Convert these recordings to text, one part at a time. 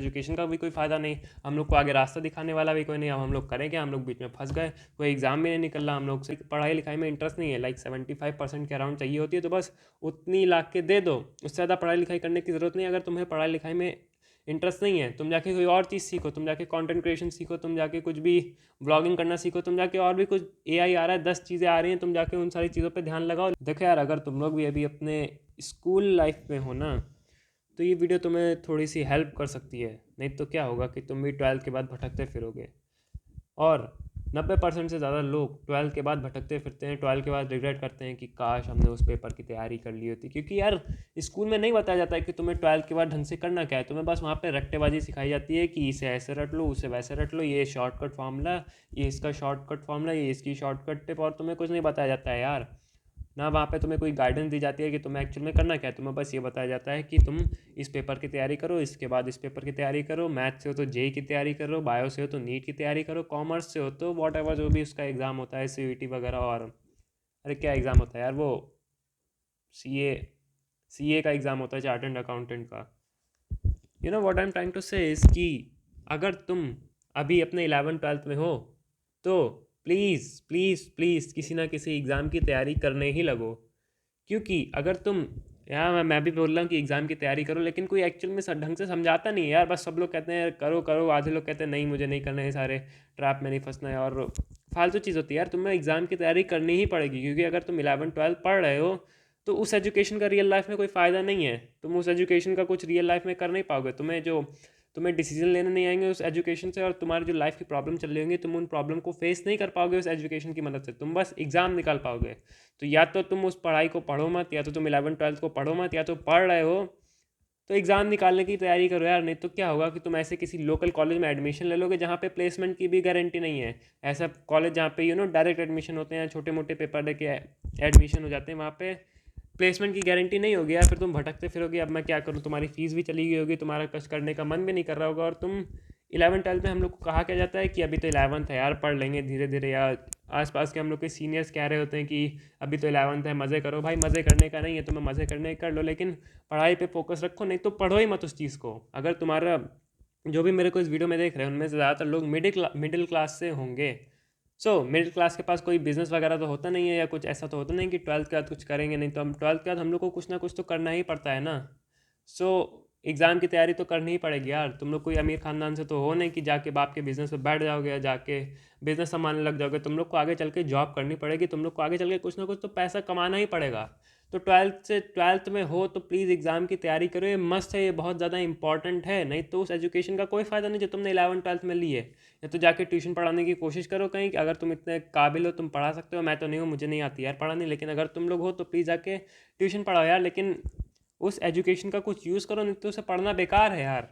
Education का भी कोई फ़ायदा नहीं, हम लोग को आगे रास्ता दिखाने वाला भी कोई नहीं। अब हम लोग करें क्या, हम लोग बीच में फंस गए, कोई एग्ज़ाम भी नहीं निकल रहा, हम लोग से पढ़ाई लिखाई में इंटरेस्ट नहीं है। लाइक 75% के अराउंड चाहिए होती है, तो बस उतनी ला के दे दो, उससे ज़्यादा पढ़ाई लिखाई करने की ज़रूरत नहीं। अगर तुम्हें पढ़ाई लिखाई में इंटरेस्ट नहीं है, तुम जाके कोई और चीज़ सीखो, तुम जाके कंटेंट क्रिएशन सीखो, तुम जाके कुछ भी व्लॉगिंग करना सीखो, तुम जाके और भी कुछ एआई आ रहा है, 10 चीज़ें आ रही हैं, तुम जाके उन सारी चीज़ों पे ध्यान लगाओ। देखो यार, अगर तुम लोग भी अभी अपने स्कूल लाइफ में हो ना, तो ये वीडियो तुम्हें थोड़ी सी हेल्प कर सकती है। नहीं तो क्या होगा कि तुम भी 12th के बाद भटकते फिरोगे। और 90% से ज़्यादा लोग 12th के बाद भटकते फिरते हैं, 12th के बाद रिग्रेट करते हैं कि काश हमने उस पेपर की तैयारी कर ली होती। क्योंकि यार स्कूल में नहीं बताया जाता है कि तुम्हें 12th के बाद ढंग से करना क्या है, तुम्हें बस वहाँ पे रट्टेबाजी सिखाई जाती है कि इसे ऐसे रट लो, उसे वैसे रट लो, ये शॉर्टकट फार्मूला, ये इसका शॉर्टकट फार्मूला, ये इसकी शॉर्टकट टिप, और तुम्हें कुछ नहीं बताया जाता है यार। ना वहाँ पे तुम्हें कोई गाइडेंस दी जाती है कि तुम्हें एक्चुअल में करना क्या है। तुम्हें बस ये बताया जाता है कि तुम इस पेपर की तैयारी करो, इसके बाद इस पेपर की तैयारी करो, मैथ से हो तो जेई की तैयारी करो, बायो से हो तो नीट की तैयारी करो, कॉमर्स से हो तो वॉट एवर जो भी उसका एग्ज़ाम होता है, सीयूईटी वगैरह। और अरे क्या एग्ज़ाम होता है यार वो, सीए सीए का एग्ज़ाम होता है, चार्टेड अकाउंटेंट का। You know what I am trying to say is कि अगर तुम अभी अपने 11th 12th में हो, तो प्लीज़ प्लीज़ प्लीज़ किसी ना किसी एग्ज़ाम की तैयारी करने ही लगो। क्योंकि अगर तुम, यार मैं भी बोल रहा हूँ कि एग्ज़ाम की तैयारी करो, लेकिन कोई एक्चुअल में ढंग से समझाता नहीं है यार। बस सब लोग कहते हैं करो करो, आधे लोग कहते हैं नहीं मुझे नहीं करना है, सारे ट्रैप में नहीं फंसना है, और फालतू चीज़ होती है यार। तुम्हें एग्ज़ाम की तैयारी करनी ही पड़ेगी, क्योंकि अगर तुम 11th 12th पढ़ रहे हो तो उस एजुकेशन का रियल लाइफ में कोई फ़ायदा नहीं है। तुम उस एजुकेशन का कुछ रियल लाइफ में कर नहीं पाओगे। तुम्हें डिसीजन लेने नहीं आएंगे उस एजुकेशन से, और तुम्हारी जो लाइफ की प्रॉब्लम चल रही होंगी, तुम उन प्रॉब्लम को फेस नहीं कर पाओगे उस एजुकेशन की मदद से। तुम बस एग्ज़ाम निकाल पाओगे। तो या तो तुम उस पढ़ाई को पढ़ो मत, या तो तुम 11th 12th को पढ़ो मत, या तो पढ़ रहे हो तो एग्ज़ाम निकालने की तैयारी करो यार। नहीं तो क्या होगा कि तुम ऐसे किसी लोकल कॉलेज में एडमिशन ले लोगे जहाँ पे प्लेसमेंट की भी गारंटी नहीं है। ऐसा कॉलेज जहाँ पे डायरेक्ट एडमिशन होते हैं, छोटे मोटे पेपर दे के एडमिशन हो जाते हैं, वहाँ पे प्लेसमेंट की गारंटी नहीं होगी यार। फिर तुम भटकते फिरोगे, अब मैं क्या करूँ, तुम्हारी फीस भी चली गई होगी, तुम्हारा कुछ करने का मन भी नहीं कर रहा होगा। और तुम 11th 12th में हम लोग को कहा क्या जाता है कि अभी तो 11th है यार, पढ़ लेंगे धीरे धीरे, या आसपास के हम लोग के सीनियर्स कह रहे होते हैं कि अभी तो 11th है, मज़े करो। भाई मज़े करने का नहीं है, तुम्हें मज़े करने कर लो, लेकिन पढ़ाई पे फोकस रखो। नहीं तो पढ़ो ही मत उस चीज़ को। अगर तुम्हारा, जो भी मेरे को इस वीडियो में देख रहे हैं उनमें से ज़्यादातर लोग मिडिल क्लास से होंगे। मिडिल क्लास के पास कोई बिजनेस वगैरह तो होता नहीं है, या कुछ ऐसा तो होता नहीं कि 12th के बाद कुछ करेंगे नहीं। तो हम 12th के बाद हम लोग को कुछ ना कुछ तो करना ही पड़ता है ना। सो एग्ज़ाम की तैयारी तो करनी ही पड़ेगी यार। तुम लोग कोई अमीर ख़ानदान से तो हो नहीं कि जाके बाप के बिज़नेस पे बैठ जाओगे, या जाके बिज़नेस संभालने लग जाओगे। तुम लोग को आगे चल के जॉब करनी पड़ेगी, तुम लोग को आगे चल के कुछ ना कुछ तो पैसा कमाना ही पड़ेगा। तो 12th में हो तो प्लीज़ एग्ज़ाम की तैयारी करो, ये मस्ट है, ये बहुत ज़्यादा इंपॉर्टेंट है। नहीं तो उस एजुकेशन का कोई फ़ायदा नहीं जो तुमने 11th 12th में ली है। या तो जाके ट्यूशन पढ़ाने की कोशिश करो कहीं, अगर तुम इतने काबिल हो तुम पढ़ा सकते हो। मैं तो नहीं हूँ, मुझे नहीं आती यार पढ़ानी, लेकिन अगर तुम लोग हो तो प्लीज़ जाके ट्यूशन पढ़ाओ यार। लेकिन उस एजुकेशन का कुछ यूज़ करो, नहीं तो उसे पढ़ना बेकार है यार।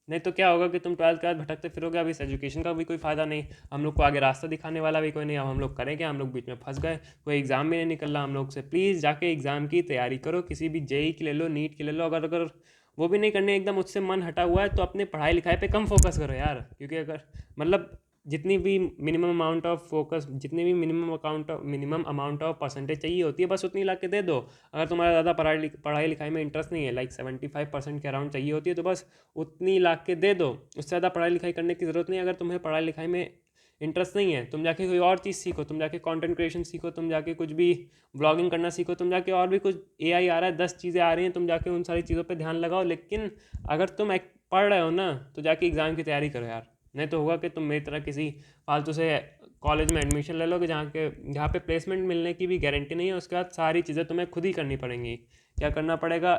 नहीं तो क्या होगा कि तुम 12th के बाद भटकते फिरोगे। अब इस एजुकेशन का भी कोई फ़ायदा नहीं, हम लोग को आगे रास्ता दिखाने वाला भी कोई नहीं। अब हम लोग करें क्या, हम लोग बीच में फंस गए, कोई एग्ज़ाम भी नहीं निकल रहा हम लोग से। प्लीज़ जाके एग्ज़ाम की तैयारी करो, किसी भी जेई की ले लो, नीट की ले लो। अगर अगर वो भी नहीं करनी एकदम उससे मन हटा हुआ है, तो अपने पढ़ाई लिखाई पे कम फोकस करो यार। क्योंकि अगर मतलब जितनी भी मिनिमम अमाउंट ऑफ फोकस, जितनी भी मिनिमम अमाउंट ऑफ परसेंटेज चाहिए होती है, बस उतनी ला के दे दो। अगर तुम्हारा ज़्यादा पढ़ाई लिखाई में इंटरेस्ट नहीं है, लाइक 75% के अराउंड चाहिए होती है, तो बस उतनी ला के दे दो, उससे ज़्यादा पढ़ाई लिखाई करने की ज़रूरत नहीं है। अगर तुम्हें पढ़ाई लिखाई में इंटरेस्ट नहीं है, तुम जाके कोई और चीज़ सीखो, तुम जाके कंटेंट क्रिएशन सीखो, तुम जाके कुछ भी व्लॉगिंग करना सीखो, तुम जाके और भी कुछ एआई आ रहा है, 10 चीज़ें आ रही हैं, तुम जाके उन सारी चीज़ों पे ध्यान लगाओ। लेकिन अगर तुम पढ़ रहे हो ना, तो जाके एग्ज़ाम की तैयारी करो यार। नहीं तो होगा कि तुम मेरी तरह किसी फालतू से कॉलेज में एडमिशन ले लोगे जहाँ पे प्लेसमेंट मिलने की भी गारंटी नहीं है। उसके बाद सारी चीज़ें तुम्हें खुद ही करनी पड़ेंगी। क्या करना पड़ेगा,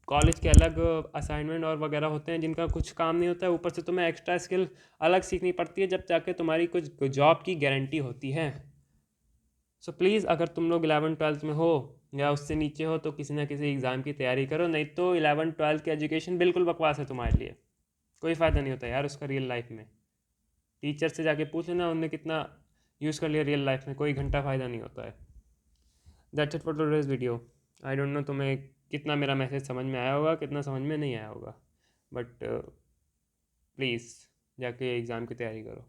कॉलेज के अलग असाइनमेंट और वगैरह होते हैं जिनका कुछ काम नहीं होता है, ऊपर से तुम्हें एक्स्ट्रा स्किल अलग सीखनी पड़ती है, जब जाके तुम्हारी कुछ जॉब की गारंटी होती है। सो प्लीज़ अगर तुम लोग 11th 12th में हो या उससे नीचे हो, तो किसी ना किसी एग्ज़ाम की तैयारी करो। नहीं तो 11th 12th की एजुकेशन बिल्कुल बकवास है तुम्हारे लिए, कोई फ़ायदा नहीं होता यार उसका रियल लाइफ में। टीचर से जाके पूछ लेना उनने कितना यूज़ कर लिया रियल लाइफ में, कोई घंटा फ़ायदा नहीं होता है। That's it for today's video. I don't know तुम्हें कितना मेरा मैसेज समझ में आया होगा, कितना समझ में नहीं आया होगा, बट प्लीज़ जाके एग्ज़ाम की तैयारी करो।